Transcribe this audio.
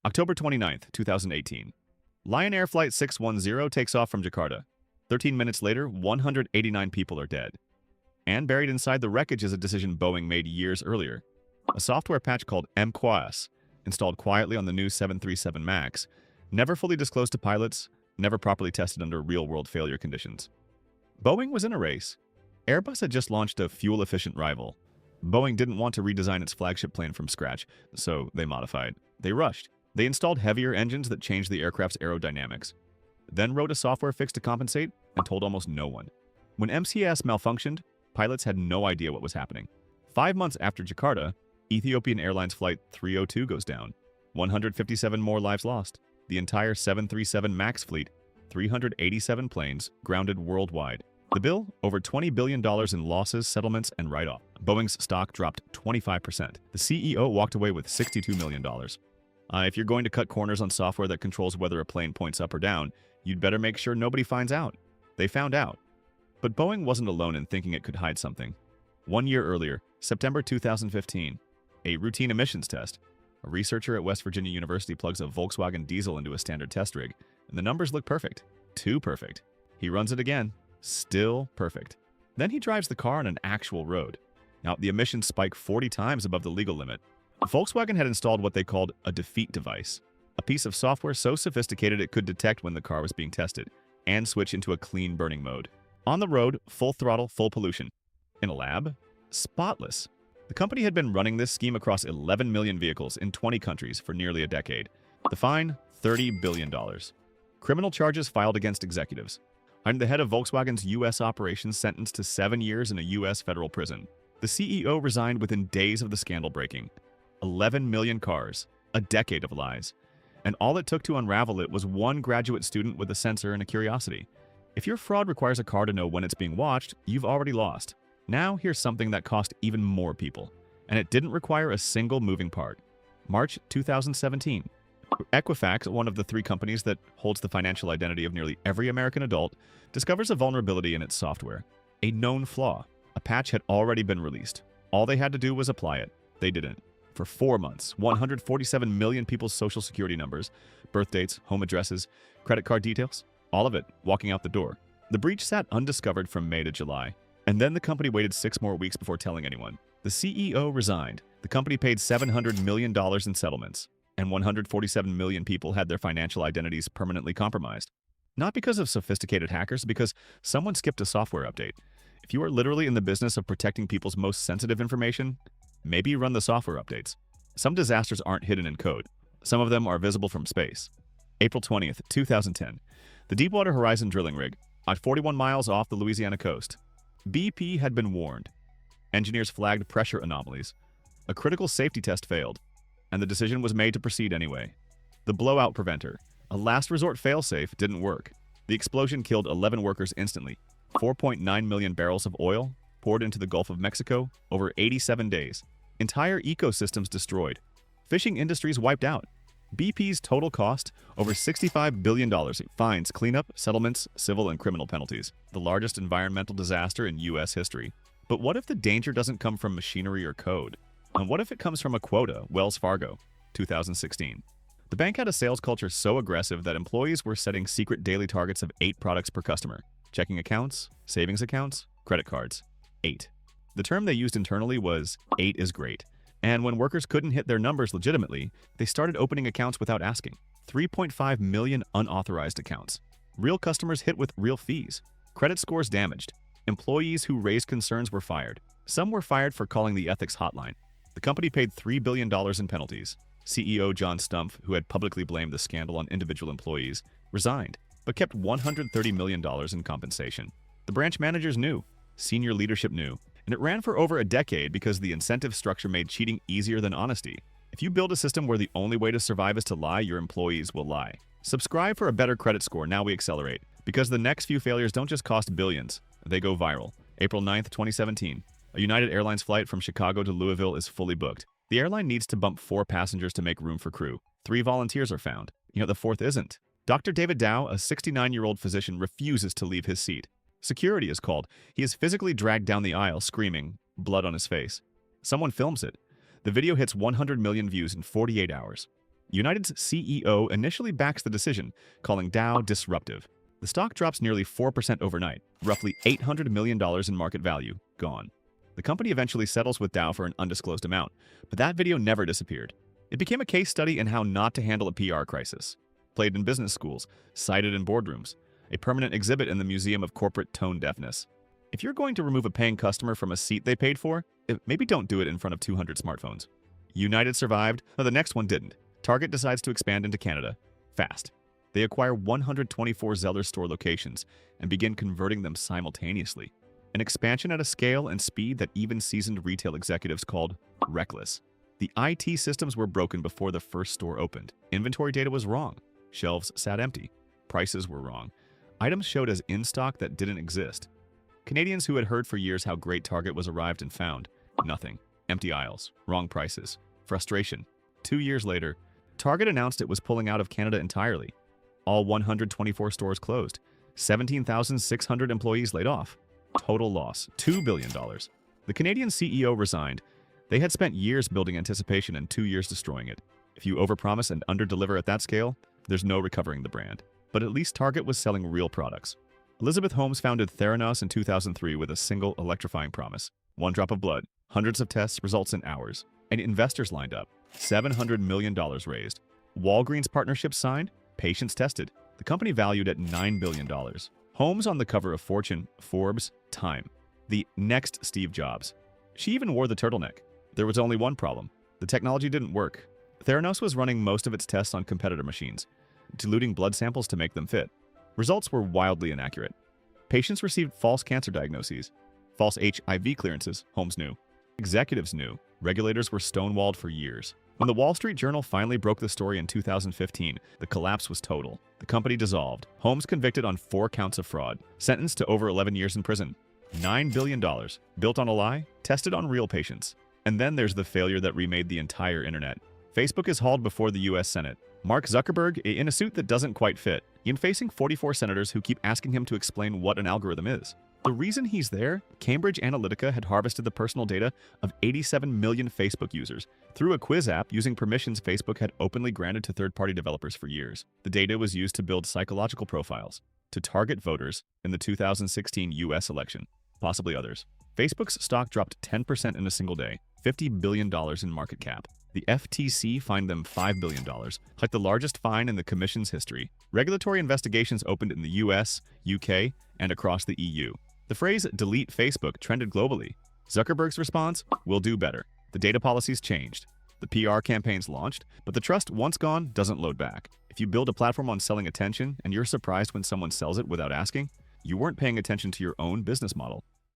October 29th, 2018. Lion Air Flight 610 takes off from Jakarta. 13 minutes later, 189 people are dead. And buried inside the wreckage is a decision Boeing made years earlier. A software patch called MQuas, installed quietly on the new 737 MAX, never fully disclosed to pilots, never properly tested under real-world failure conditions. Boeing was in a race. Airbus had just launched a fuel-efficient rival. Boeing didn't want to redesign its flagship plane from scratch, so they modified. They rushed. They installed heavier engines that changed the aircraft's aerodynamics, then wrote a software fix to compensate and told almost no one. When MCAS malfunctioned, pilots had no idea what was happening. 5 months after Jakarta, Ethiopian Airlines Flight 302 goes down. 157 more lives lost. The entire 737 MAX fleet, 387 planes, grounded worldwide. The bill? Over $20 billion in losses, settlements, and write-off. Boeing's stock dropped 25%. The CEO walked away with $62 million. If you're going to cut corners on software that controls whether a plane points up or down, you'd better make sure nobody finds out. They found out. But Boeing wasn't alone in thinking it could hide something. 1 year earlier, September 2015, a routine emissions test. A researcher at West Virginia University plugs a Volkswagen diesel into a standard test rig, and the numbers look perfect. Too perfect. He runs it again. Still perfect. Then he drives the car on an actual road. Now, the emissions spike 40 times above the legal limit. Volkswagen had installed what they called a defeat device, a piece of software so sophisticated it could detect when the car was being tested and switch into a clean burning mode. On the road, full throttle, full pollution. In a lab, spotless. The company had been running this scheme across 11 million vehicles in 20 countries for nearly a decade. The fine, $30 billion. Criminal charges filed against executives. I'm the head of Volkswagen's U.S. operations, sentenced to 7 years in a U.S. federal prison. The CEO resigned within days of the scandal breaking. 11 million cars, a decade of lies. And all it took to unravel it was one graduate student with a sensor and a curiosity. If your fraud requires a car to know when it's being watched, you've already lost. Now here's something that cost even more people. And it didn't require a single moving part. March 2017. Equifax, one of the 3 companies that holds the financial identity of nearly every American adult, discovers a vulnerability in its software. A known flaw. A patch had already been released. All they had to do was apply it. They didn't. For 4 months, 147 million people's social security numbers, birth dates, home addresses, credit card details, all of it walking out the door. The breach sat undiscovered from May to July, and then the company waited 6 more weeks before telling anyone. The CEO resigned. The company paid $700 million in settlements, and 147 million people had their financial identities permanently compromised. Not because of sophisticated hackers, because someone skipped a software update. If you are literally in the business of protecting people's most sensitive information, maybe run the software updates. Some disasters aren't hidden in code. Some of them are visible from space. April 20th, 2010. The Deepwater Horizon drilling rig, at 41 miles off the Louisiana coast. BP had been warned. Engineers flagged pressure anomalies. A critical safety test failed, and the decision was made to proceed anyway. The blowout preventer, a last resort failsafe, didn't work. The explosion killed 11 workers instantly. 4.9 million barrels of oil poured into the Gulf of Mexico over 87 days. Entire ecosystems destroyed. Fishing industries wiped out. BP's total cost, over $65 billion. Fines, cleanup, settlements, civil and criminal penalties. The largest environmental disaster in U.S. history. But what if the danger doesn't come from machinery or code? And what if it comes from a quota? Wells Fargo, 2016. The bank had a sales culture so aggressive that employees were setting secret daily targets of 8 products per customer. Checking accounts, savings accounts, credit cards. 8. The term they used internally was 8 is great. And when workers couldn't hit their numbers legitimately, they started opening accounts without asking. 3.5 million unauthorized accounts. Real customers hit with real fees. Credit scores damaged. Employees who raised concerns were fired. Some were fired for calling the ethics hotline. The company paid $3 billion in penalties. CEO John Stumpf, who had publicly blamed the scandal on individual employees, resigned, but kept $130 million in compensation. The branch managers knew. Senior leadership knew. And it ran for over a decade because the incentive structure made cheating easier than honesty. If you build a system where the only way to survive is to lie, your employees will lie. Subscribe for a better credit score. Now we accelerate. Because the next few failures don't just cost billions, they go viral. April 9th, 2017. A United Airlines flight from Chicago to Louisville is fully booked. The airline needs to bump 4 passengers to make room for crew. 3 volunteers are found. The 4th isn't. Dr. David Dow, a 69-year-old physician, refuses to leave his seat. Security is called. He is physically dragged down the aisle, screaming, blood on his face. Someone films it. The video hits 100 million views in 48 hours. United's CEO initially backs the decision, calling Dow disruptive. The stock drops nearly 4% overnight, roughly $800 million in market value, gone. The company eventually settles with Dow for an undisclosed amount, but that video never disappeared. It became a case study in how not to handle a PR crisis. Played in business schools, cited in boardrooms, a permanent exhibit in the Museum of Corporate Tone Deafness. If you're going to remove a paying customer from a seat they paid for, maybe don't do it in front of 200 smartphones. United survived, but the next one didn't. Target decides to expand into Canada. Fast. They acquire 124 Zeller store locations and begin converting them simultaneously. An expansion at a scale and speed that even seasoned retail executives called reckless. The IT systems were broken before the first store opened. Inventory data was wrong. Shelves sat empty. Prices were wrong. Items showed as in stock that didn't exist. Canadians who had heard for years how great Target was arrived and found nothing. Empty aisles, wrong prices, frustration. 2 years later, Target announced it was pulling out of Canada entirely. All 124 stores closed. 17,600 employees laid off. Total loss, $2 billion. The Canadian CEO resigned. They had spent years building anticipation and 2 years destroying it. If you overpromise and underdeliver at that scale, there's no recovering the brand. But at least Target was selling real products. Elizabeth Holmes founded Theranos in 2003 with a single electrifying promise. 1 drop of blood, hundreds of tests, results in hours. And investors lined up. $700 million raised. Walgreens partnership signed, patients tested. The company valued at $9 billion. Holmes on the cover of Fortune, Forbes, Time. The next Steve Jobs. She even wore the turtleneck. There was only one problem. The technology didn't work. Theranos was running most of its tests on competitor machines, diluting blood samples to make them fit. Results were wildly inaccurate. Patients received false cancer diagnoses, false HIV clearances, Holmes knew. Executives knew. Regulators were stonewalled for years. When the Wall Street Journal finally broke the story in 2015, the collapse was total. The company dissolved. Holmes convicted on 4 counts of fraud, sentenced to over 11 years in prison. $9 billion, built on a lie, tested on real patients. And then there's the failure that remade the entire internet. Facebook is hauled before the US Senate. Mark Zuckerberg in a suit that doesn't quite fit, and facing 44 senators who keep asking him to explain what an algorithm is. The reason he's there, Cambridge Analytica had harvested the personal data of 87 million Facebook users through a quiz app using permissions Facebook had openly granted to third-party developers for years. The data was used to build psychological profiles, to target voters in the 2016 US election, possibly others. Facebook's stock dropped 10% in a single day, $50 billion in market cap. The FTC fined them $5 billion, like the largest fine in the Commission's history. Regulatory investigations opened in the US, UK, and across the EU. The phrase "delete Facebook" trended globally. Zuckerberg's response? We'll do better. The data policies changed. The PR campaigns launched, but the trust once gone doesn't load back. If you build a platform on selling attention and you're surprised when someone sells it without asking, you weren't paying attention to your own business model.